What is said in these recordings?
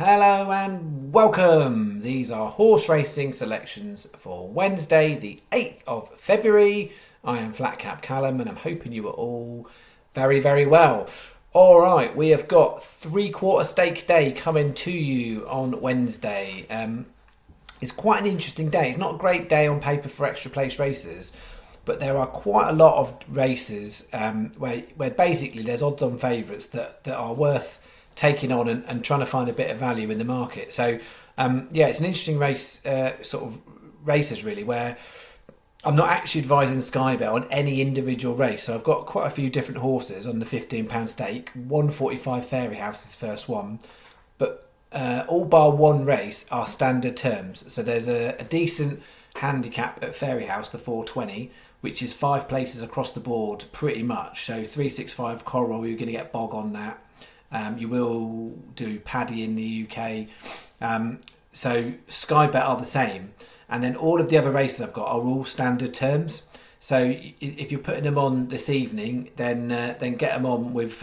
Hello and welcome. These are horse racing selections for Wednesday, the 8th of February. I am Flat Cap Callum and I'm hoping you are all very, very well. All right, we have got 3/4 stake day coming to you on Wednesday. It's quite an interesting day. It's not a great day on paper for extra place races, but there are quite a lot of races where basically there's odds on favourites that are worth taking on and trying to find a bit of value in the market. So it's an interesting race, sort of races really, where I'm not actually advising Sky Bet on any individual race. So I've got quite a few different horses on the £15 stake. 145 Fairyhouse is the first one, but all bar one race are standard terms. So there's a decent handicap at Fairyhouse, the 420, which is 5 places across the board pretty much. So 365 Coral, you're going to get bog on that. You will do Paddy in the UK. So Sky Bet are the same. And then all of the other races I've got are all standard terms. So if you're putting them on this evening, then get them on with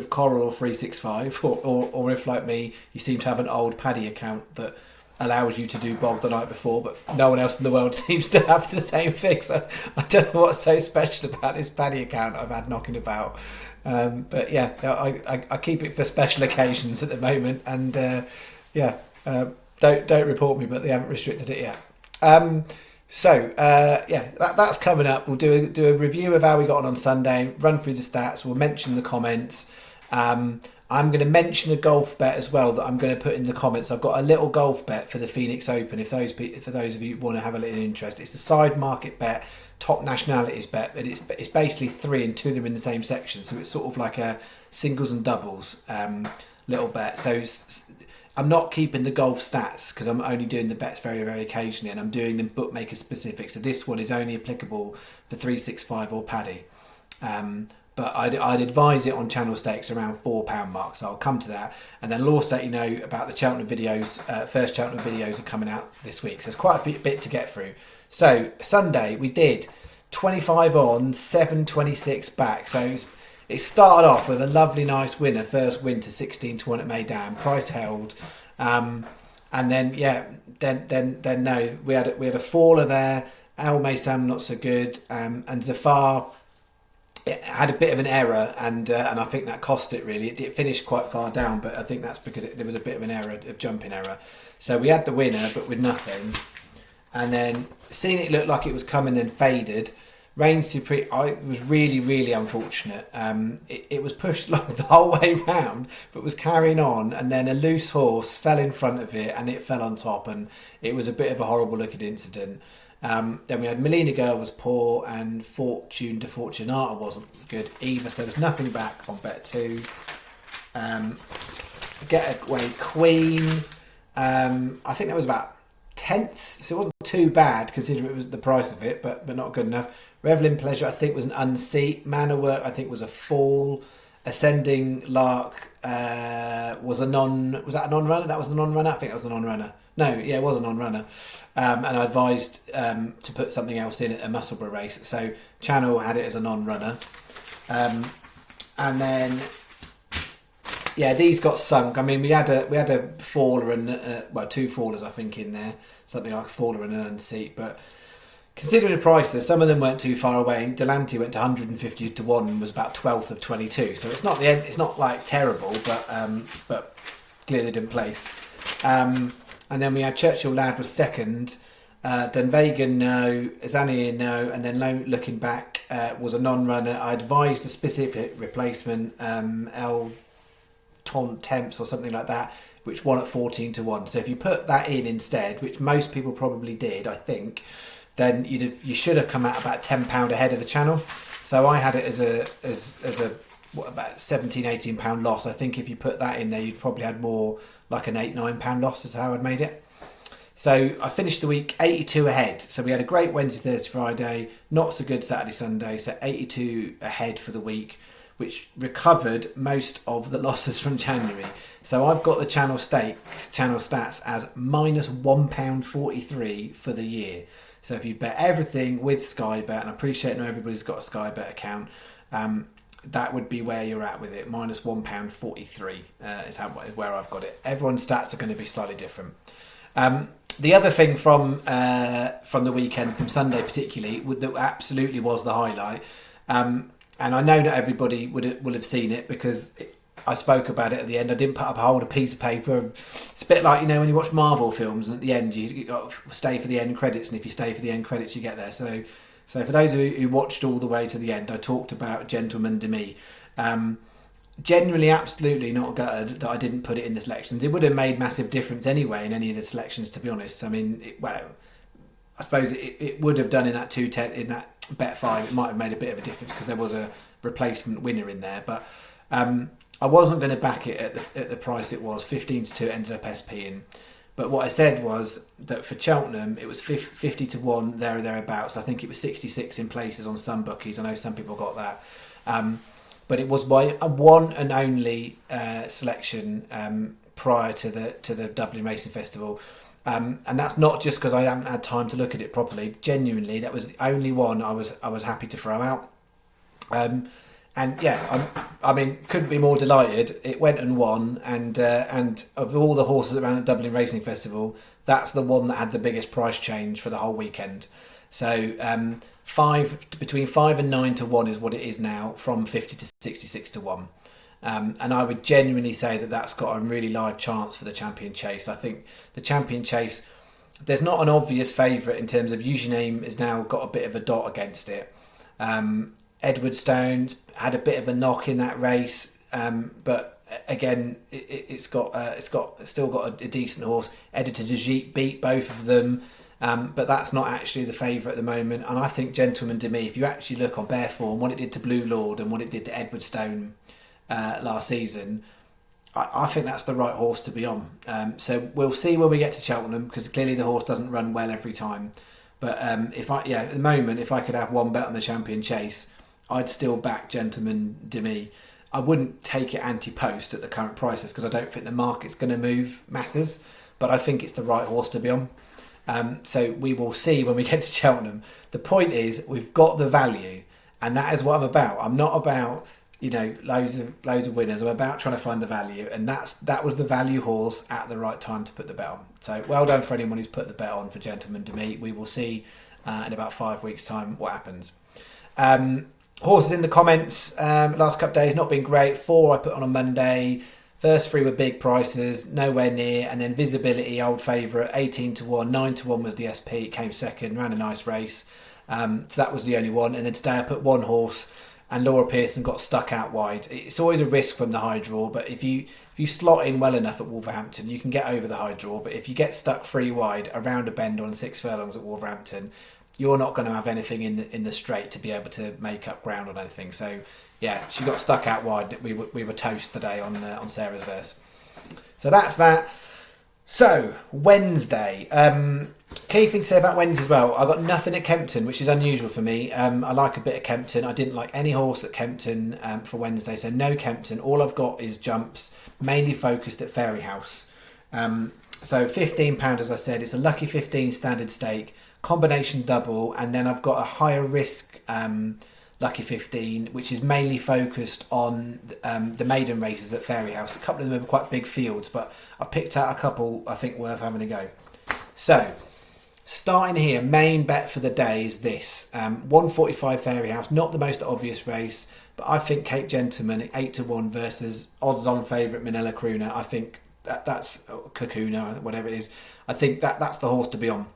Coral or 365. Or if, like me, you seem to have an old Paddy account that allows you to do bog the night before, but no one else in the world seems to have the same thing. So I don't know what's so special about this Paddy account I've had knocking about. But yeah, I keep it for special occasions at the moment, and don't report me, but they haven't restricted it yet. That's coming up. We'll do a review of how we got on Sunday, run through the stats, we'll mention the comments. I'm going to mention a golf bet as well that I'm going to put in the comments. I've got a little golf bet for the Phoenix Open. For those of you who want to have a little interest, it's a side market bet, top nationalities bet, but it's basically 3 and 2 of them in the same section. So it's sort of like a singles and doubles little bet. So I'm not keeping the golf stats because I'm only doing the bets very, very occasionally, and I'm doing them bookmaker specific. So this one is only applicable for 365 or Paddy. But I'd advise it on channel stakes around £4 mark, so I'll come to that. And then I'll also let you know about the Cheltenham videos. First Cheltenham videos are coming out this week, so there's quite a bit to get through. So Sunday we did 25 on, 726 back. So it started off with a lovely, nice winner, first win to 16-1 at Meydan, price held, and then no, we had a faller there. El Maysam not so good, and Zafar. It had a bit of an error, and I think that cost it really. It finished quite far down, but I think that's because there was a bit of an error, of jumping error. So we had the winner, but with nothing. And then seeing it look like it was coming, then faded. Reign Supreme, it was really, really unfortunate. It was pushed along the whole way round, but was carrying on, and then a loose horse fell in front of it, and it fell on top, and it was a bit of a horrible looking incident. Then we had Melina Girl was poor, and Fortune de Fortunata wasn't good either, so there's nothing back on bet 2. Getaway Queen, I think that was about 10th, so it wasn't too bad considering it was the price of it, but not good enough. Revelin Pleasure I think was an unseat. Manor Work I think was a fall. Ascending Lark was that a non-runner? That was a non-runner? I think it was a non-runner. No, yeah, it was a non-runner. And I advised to put something else in at a Musselburgh race. So Channel had it as a non-runner. And then, these got sunk. I mean, we had a faller and, 2 fallers, I think, in there. Something like a faller and an unseat. But considering the prices, some of them weren't too far away. Delante went to 150-1 and was about 12th of 22. So it's not the end. It's not like terrible, but clearly didn't place. And then we had Churchill Lad was second, Dunvegan no, Zania no, and then looking back was a non-runner. I advised a specific replacement, El Temps or something like that, which won at 14-1. So if you put that in instead, which most people probably did, I think, then you should have come out about £10 ahead of the channel. So I had it as a about £17-18 loss. I think if you put that in there, you'd probably had more like an £8-9 loss is how I'd made it. So I finished the week 82 ahead. So we had a great Wednesday, Thursday, Friday, not so good Saturday, Sunday. So 82 ahead for the week, which recovered most of the losses from January. So I've got the channel stats as minus £1.43 for the year. So if you bet everything with Sky Bet, and I appreciate not everybody's got a Sky Bet account, that would be where you're at with it. Minus £1.43 is where I've got it. Everyone's stats are going to be slightly different. The other thing from the weekend, from Sunday particularly, that absolutely was the highlight, and I know not everybody will have seen it because I spoke about it at the end. I didn't hold a piece of paper. It's a bit like, when you watch Marvel films and at the end you got to stay for the end credits, and if you stay for the end credits you get there. So for those who watched all the way to the end, I talked about Gentleman de Me. Generally, absolutely not gutted that I didn't put it in the selections. It would have made massive difference anyway in any of the selections, to be honest. I mean, I suppose it would have done in that 210, in that bet 5. It might have made a bit of a difference because there was a replacement winner in there, but I wasn't going to back it at the price it was. 15-2 ended up SPing. But what I said was that for Cheltenham, it was 50-1 there or thereabouts. I think it was 66 in places on some bookies. I know some people got that. But it was my one and only selection prior to the Dublin Racing Festival. And that's not just because I haven't had time to look at it properly. Genuinely, that was the only one I was happy to throw out. And yeah, I mean, couldn't be more delighted. It went and won, and of all the horses around the Dublin Racing Festival, that's the one that had the biggest price change for the whole weekend. So between 5 and 9-1 is what it is now, from 50 to 66-1. And I would genuinely say that's got a really live chance for the Champion Chase. I think the Champion Chase, there's not an obvious favourite in terms of Eugename has now got a bit of a dot against it. Edward Stone's had a bit of a knock in that race, but again, it's still got a decent horse. Editor de Jeep beat both of them, but that's not actually the favourite at the moment. And I think Gentleman de Me, if you actually look on bare form, what it did to Blue Lord and what it did to Edward Stone last season, I think that's the right horse to be on. So we'll see when we get to Cheltenham, because clearly the horse doesn't run well every time. But at the moment, if I could have one bet on the Champion Chase, I'd still back Gentleman de Me. I wouldn't take it anti-post at the current prices because I don't think the market's going to move masses, but I think it's the right horse to be on. So we will see when we get to Cheltenham. The point is, we've got the value, and that is what I'm about. I'm not about loads of winners. I'm about trying to find the value, and that was the value horse at the right time to put the bet on. So well done for anyone who's put the bet on for Gentleman de Me. We will see in about 5 weeks' time what happens. Horses in the comments, last couple of days not been great. 4 I put on Monday. First 3 were big prices, nowhere near. And then Visibility, old favourite, 18-1. 9-1 was the SP, it came second, ran a nice race. So that was the only one. And then today I put one horse, and Laura Pearson got stuck out wide. It's always a risk from the high draw, but if you slot in well enough at Wolverhampton, you can get over the high draw. But if you get stuck 3 wide around a bend on 6 furlongs at Wolverhampton, you're not going to have anything in the straight to be able to make up ground on anything. So yeah, she got stuck out wide. We were toast today on Sarah's verse. So that's that. So Wednesday, key thing to say about Wednesday as well. I got nothing at Kempton, which is unusual for me. I like a bit of Kempton. I didn't like any horse at Kempton for Wednesday, so no Kempton. All I've got is jumps, mainly focused at Fairyhouse. So £15, as I said, it's a lucky 15 standard stake. Combination double, and then I've got a higher risk lucky 15, which is mainly focused on the maiden races at Fairyhouse. A couple of them are quite big fields, but I picked out a couple I think worth having a go. So starting here, main bet for the day is this 145 Fairyhouse, not the most obvious race, but I think Cape Gentleman at 8-1 versus odds on favourite Manila Crooner. I think that's Kakuna, whatever it is. I think that's the horse to be on.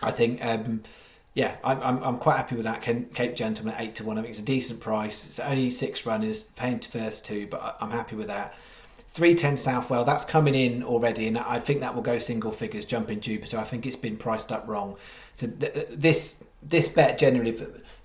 I think, I'm quite happy with that. Cape Gentleman at 8-1. I think it's a decent price. It's only 6 runners, paying to first 2, but I'm happy with that. 310 Southwell, that's coming in already, and I think that will go single figures. Jumping Jupiter, I think it's been priced up wrong. So this bet generally,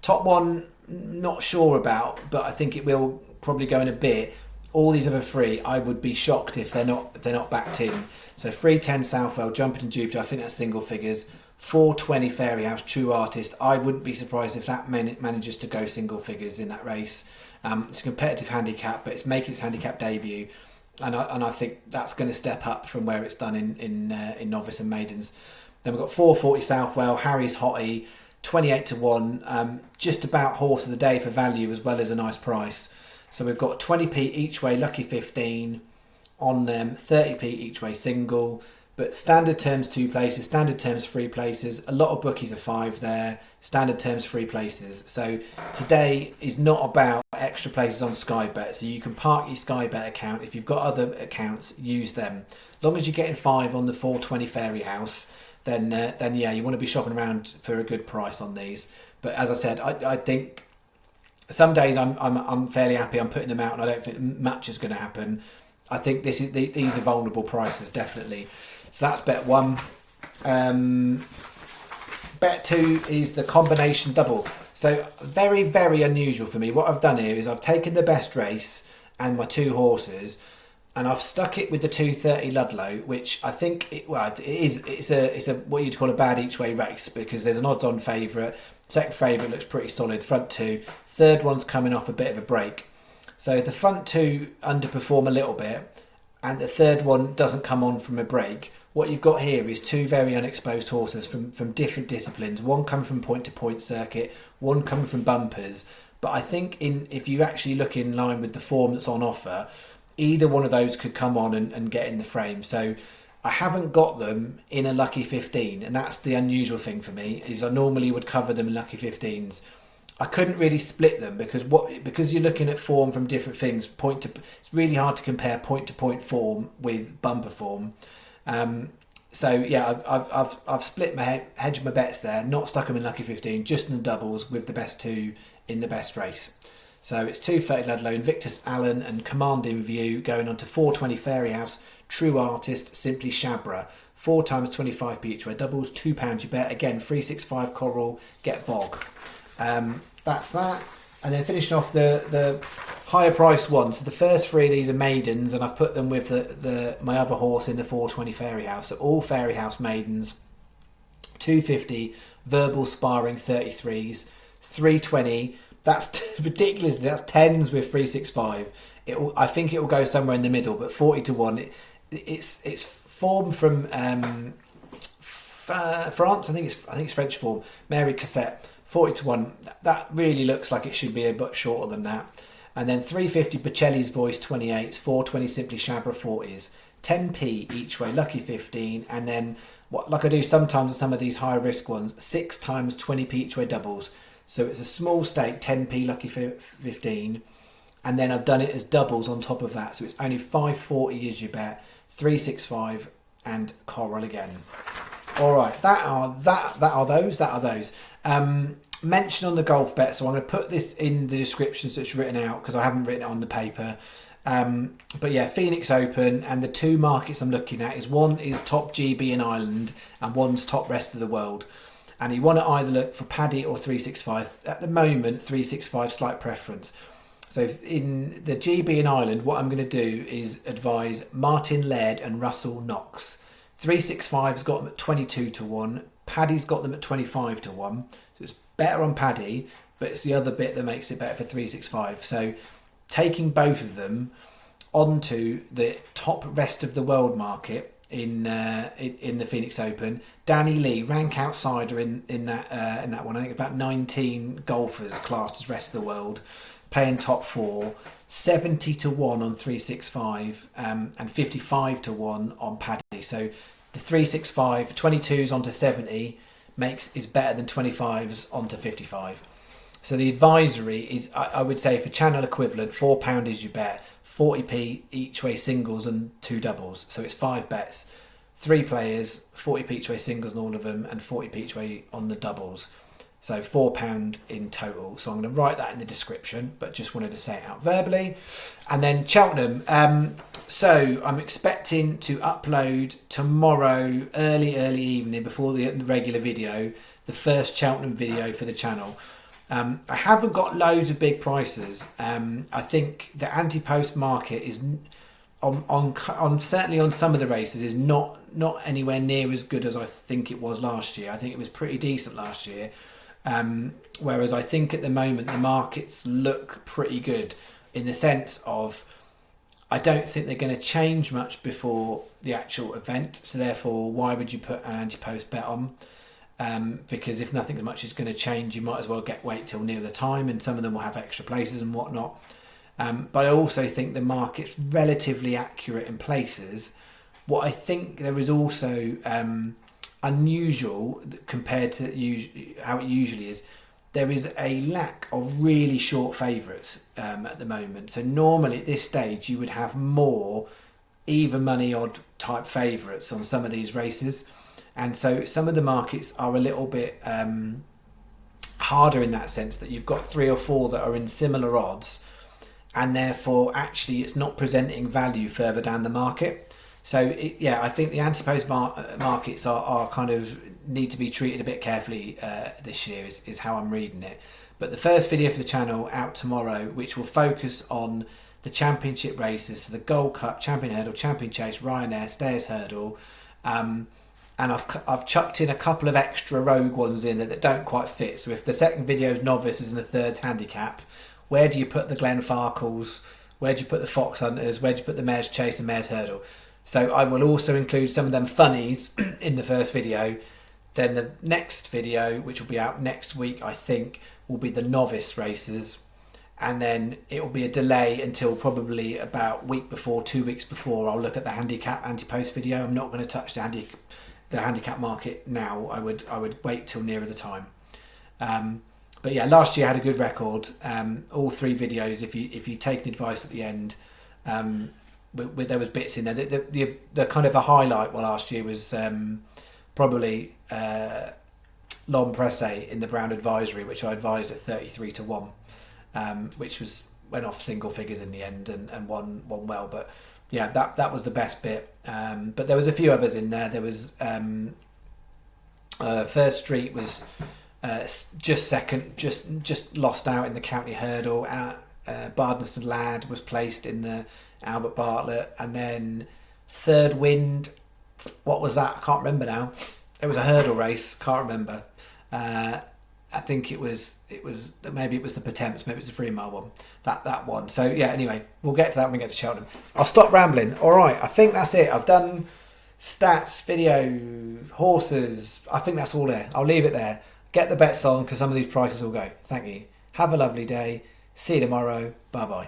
top one, not sure about, but I think it will probably go in a bit. All these other 3, I would be shocked if they're not backed in. So 310 Southwell, Jumping Jupiter, I think that's single figures. 420 Fairyhouse, True Artist. I wouldn't be surprised if that manages to go single figures in that race. It's a competitive handicap, but it's making its handicap debut, and I think that's going to step up from where it's done in novice and maidens. Then we've got 440 Southwell, Harry's Hottie, 28 to 1, just about horse of the day for value as well as a nice price. So we've got 20p each way, lucky 15 on them, 30p each way single. But standard terms 2 places, standard terms 3 places. A lot of bookies are 5 there. Standard terms 3 places. So today is not about extra places on Sky Bet. So you can park your Sky Bet account. If you've got other accounts, use them. As long as you're getting 5 on the 420 Fairyhouse, then yeah, you want to be shopping around for a good price on these. But as I said, I think some days I'm fairly happy. I'm putting them out, and I don't think much is going to happen. I think these are vulnerable prices, definitely. So that's bet 1. Bet 2 is the combination double. So very, very unusual for me. What I've done here is I've taken the best race and my 2 horses, and I've stuck it with the 230 Ludlow, which I think it's a what you'd call a bad each way race, because there's an odds-on favourite. Second favourite looks pretty solid. Front 2, third one's coming off a bit of a break. So the front 2 underperform a little bit, and the third one doesn't come on from a break. What you've got here is 2 very unexposed horses from different disciplines. One coming from point-to-point circuit, one coming from bumpers. But I think if you actually look in line with the form that's on offer, either one of those could come on and get in the frame. So I haven't got them in a lucky 15, and that's the unusual thing for me, is I normally would cover them in lucky 15s. I couldn't really split them because you're looking at form from different things. It's really hard to compare point-to-point form with bumper form. So yeah, I've split my hedged my bets there, not stuck them in lucky 15, just in the doubles with the best 2 in the best race. So it's 230 Ludlow, Invictus Allen and Commanding View going on to 420 Fairyhouse, True Artist, Simply Shabra, 4 times 25p each way doubles, £2 you bet. Again, 365 Coral, get Bog. That's that. And then finishing off the higher price one. So the first 3 of these are maidens, and I've put them with my other horse in the 420 Fairyhouse. So all Fairyhouse maidens, 250 verbal sparring 33s, 320. That's ridiculous. That's 10s with 365. I think it will go somewhere in the middle, but 40 to 1. It's form from France. I think it's French form. Mary Cassette, 40 to 1. That really looks like it should be a bit shorter than that. And then 350 Bocelli's Voice 28s, 420 Simply Shabra 40s, 10p each way, lucky 15, and then like I do sometimes with some of these higher risk ones, 6 times 20p each way doubles. So it's a small stake, 10p lucky 15, and then I've done it as doubles on top of that. So it's only 540 is your bet, 365 and Coral again. All right, that are those. Mention on the golf bet, so I'm going to put this in the description so it's written out, because I haven't written it on the paper. But yeah, Phoenix Open, and the 2 markets I'm looking at is one is top GB in Ireland and one's top rest of the world. And you want to either look for Paddy or 365. At the moment, 365 slight preference. So in the GB in Ireland, what I'm going to do is advise Martin Laird and Russell Knox. 365's got them at 22 to 1. Paddy's got them at 25 to 1. So it's better on Paddy, but it's the other bit that makes it better for 365. So taking both of them onto the top rest of the world market in the Phoenix Open. Danny Lee, rank outsider in that one. I think about 19 golfers classed as rest of the world, playing top 4. 70 to 1 on 365 and 55 to 1 on Paddy. So the 365 22s onto 70 is better than 25s onto 55. So the advisory is, I would say, for channel equivalent, £4 is your bet, 40p each way singles and 2 doubles. So it's 5 bets, 3 players, 40p each way singles on all of them, and 40p each way on the doubles. So £4 in total. So I'm going to write that in the description, but just wanted to say it out verbally. And then Cheltenham. So I'm expecting to upload tomorrow, early evening, before the regular video, the first Cheltenham video for the channel. I haven't got loads of big prices. I think the anti-post market is on certainly on some of the races is not anywhere near as good as I think it was last year. I think it was pretty decent last year. Whereas I think at the moment the markets look pretty good in the sense of I don't think they're going to change much before the actual event. So therefore, why would you put an anti-post bet on? because if nothing much is going to change, you might as well wait till near the time, and some of them will have extra places and whatnot. But I also think the market's relatively accurate in places. What I think there is also unusual compared to how it usually is, there is a lack of really short favourites at the moment. So normally at this stage you would have more even money odd type favourites on some of these races, and so some of the markets are a little bit harder in that sense, that you've got 3 or 4 that are in similar odds, and therefore actually it's not presenting value further down the market. So I think the anti-post markets are kind of need to be treated a bit carefully this year is how I'm reading it. But the first video for the channel out tomorrow, which will focus on the championship races, so the Gold Cup, Champion Hurdle, Champion Chase, Ryanair, Stayers Hurdle, and I've chucked in a couple of extra rogue ones in there that don't quite fit. So if the second video is novices and the third's handicap, where do you put the Glenfarcles? Where do you put the Fox Hunters? Where do you put the Mares Chase and Mares Hurdle? So I will also include some of them funnies in the first video. Then the next video, which will be out next week, I think, will be the novice races. And then it will be a delay until probably about week before, 2 weeks before, I'll look at the handicap anti-post video. I'm not going to touch the handicap market now. I would wait till nearer the time. But yeah, last year I had a good record. All 3 videos, if you take advice at the end, there was bits in there. The kind of a highlight last year was probably L'Homme Pressé in the Brown Advisory, which I advised at 33 to 1, which went off single figures in the end and won well. But yeah, that was the best bit. But there was a few others in there. There was First Street was just second, just lost out in the County Hurdle. Bardenston Lad was placed in the Albert Bartlett, and then Third Wind, what was that? I can't remember now. It was a hurdle race, can't remember. I think it was maybe it was the Potemps, maybe it was the 3 mile one. That one. So yeah, anyway, we'll get to that when we get to Cheltenham. I'll stop rambling. All right, I think that's it. I've done stats, video, horses. I think that's all there. I'll leave it there. Get the bets on because some of these prices will go. Thank you. Have a lovely day. See you tomorrow. Bye bye.